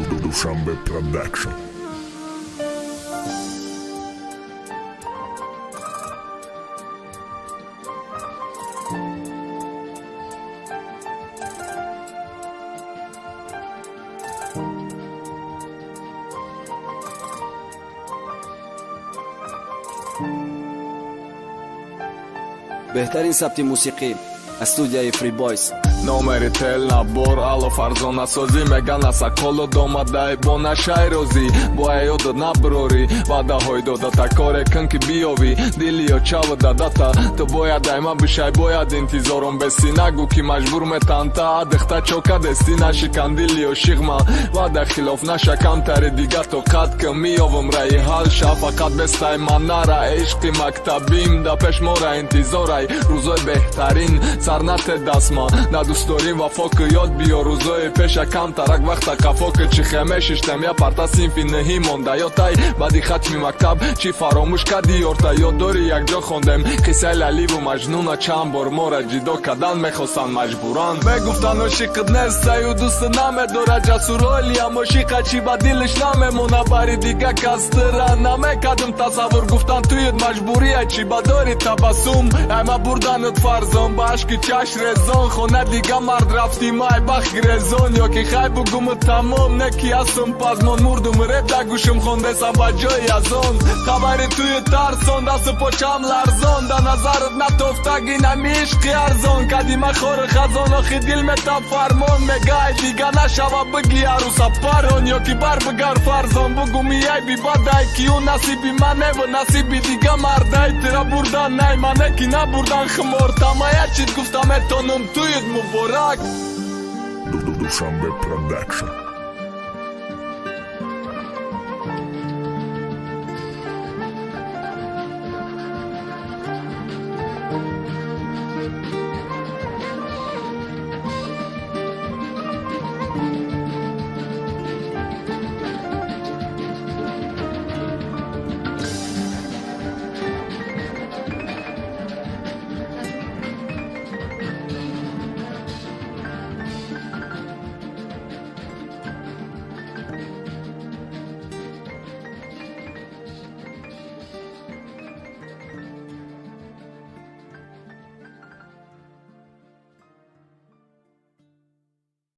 Dushanbe Production. بهترین سبک موسیقی استودیوی فری بویز. номери тел набор ало фарзона созӣ меганаса коло домадай бо нашай розӣ бо ёда наброри ваъдаҳои додата коре кун ки биёвӣ дилиё чаву дадата ту бояд айма бишай бояд интизором беси нагӯ ки маҷбур метанта адихта чока дести нашикан дилиё шиғма ваъда хилоф наша камтари дига то қад ки миёвум раи ҳал ша фақат бестай ман нара ишқи мактабим да пешмора интизорай рӯзои беҳтарин сар нате дастма дӯстдорим вафо ки ёд биё рӯзои пеша камтарак вақта қафо ки чӣ хемешиштем я парта синфи ниҳӣ монда ётай баъди хатми мактаб чӣ фаромӯш кади ёрта ёддори якҷо хондем қиссаи лаливу маҷнуна чанд бор мора ҷидо кардан мехостанд маҷбуран мегуфтанд ошиқит нестаю дӯст намедора ҷасуроли амошиқа чӣ ба дилиш намемона бари дига кастира намекардим тасаввур гуфтанд туюд маҷбурия чӣ ба дори табассум айма бурданут фарзон ба ашки чаш резон хона дига мард рафти май бах грезон ё ки хай бугуму тамом не ки ҳастум пазмон мурдум реп да гӯшим хондесам ба ҷои азон хабари туи тарсон дасту почам ларзон да назарат натофтаги нами ишқи арзон кадима хори хазон охи дил метаб фармон мегай дига нашава биги аруса парон ё ки бар бигар фарзон бугу мияй бибадай ки ӯ насиби маневу насиби дига мардай тира бурдан най мане ки набурдан химор тамая чит гуфта метонум туюд муборак. Dushanbe Production.